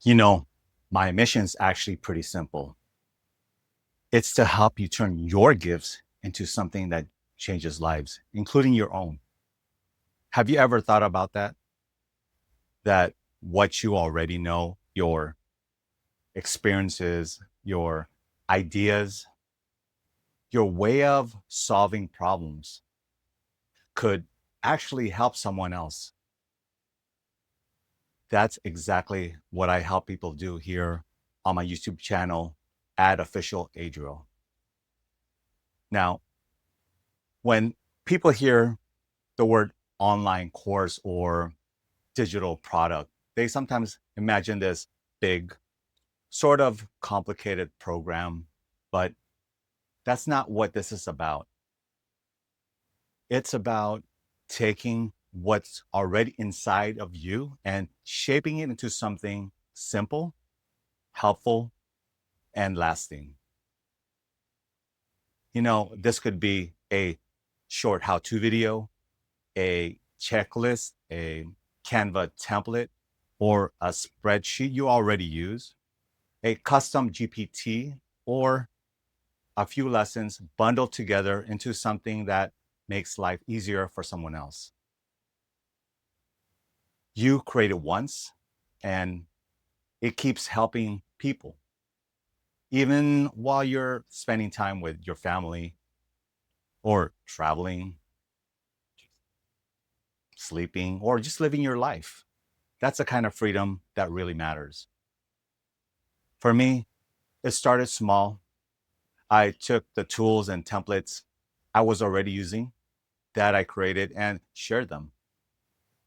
You know, my mission is actually pretty simple. It's to help you turn your gifts into something that changes lives, including your own. Have you ever thought about that? That what you already know, your experiences, your ideas, your way of solving problems could actually help someone else. That's exactly what I help people do here on my YouTube channel at Official Adriel. Now, when people hear the word online course or digital product, they sometimes imagine this big, sort of complicated program, but that's not what this is about. It's about taking what's already inside of you and shaping it into something simple, helpful, and lasting. This could be a short how to video, a checklist, a Canva template, or a spreadsheet you already use, a custom GPT, or a few lessons bundled together into something that makes life easier for someone else. You create it once and it keeps helping people, even while you're spending time with your family or traveling, sleeping, or just living your life. That's the kind of freedom that really matters. For me, it started small. I took the tools and templates I was already using that I created and shared them.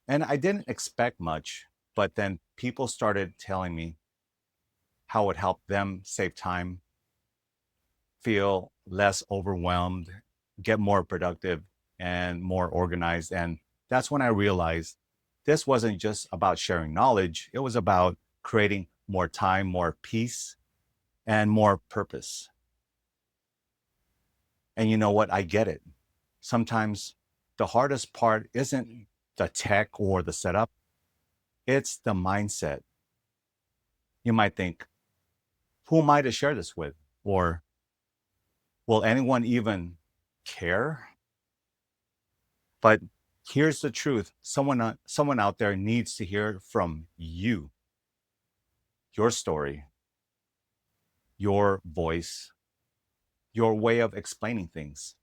And I didn't expect much, but then people started telling me how it helped them save time, feel less overwhelmed, get more productive and more organized. And that's when I realized this wasn't just about sharing knowledge, it was about creating more time, more peace, and more purpose. And you know what? I get it. Sometimes the hardest part isn't the tech or the setup, it's the mindset. You might think, who am I to share this with? Or will anyone even care? But here's the truth, someone out there needs to hear from you, your story, your voice, your way of explaining things.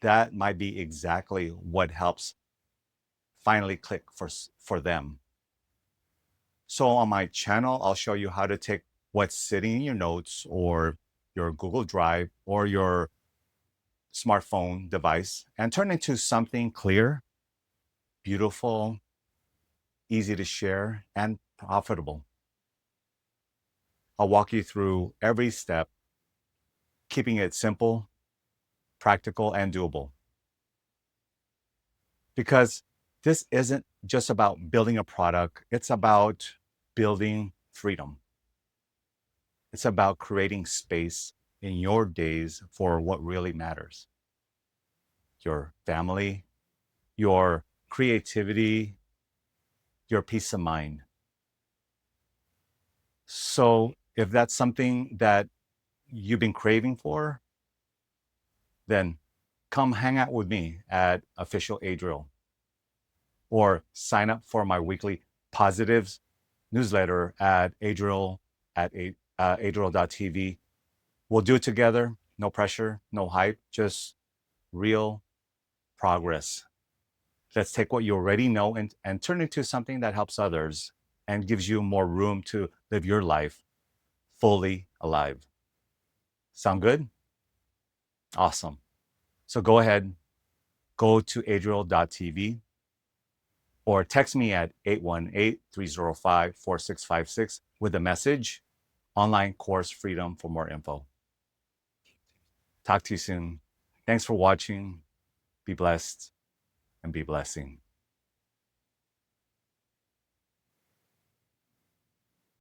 That might be exactly what helps finally click for them. So on my channel, I'll show you how to take what's sitting in your notes or your Google Drive or your smartphone device and turn it into something clear, beautiful, easy to share, and profitable. I'll walk you through every step, keeping it simple, practical, and doable. Because this isn't just about building a product, it's about building freedom. It's about creating space in your days for what really matters: your family, your creativity, your peace of mind. So, if that's something that you've been craving for, then come hang out with me at Official Adriel or sign up for my weekly positives newsletter at Adriel.tv. We'll do it together. No pressure, no hype, just real progress. Let's take what you already know and turn it into something that helps others and gives you more room to live your life fully alive. Sound good? Awesome. So go ahead, go to Adriel.tv or text me at 818-305-4656 with the message online course freedom for more info. Talk to you soon. Thanks for watching. Be blessed and be blessing.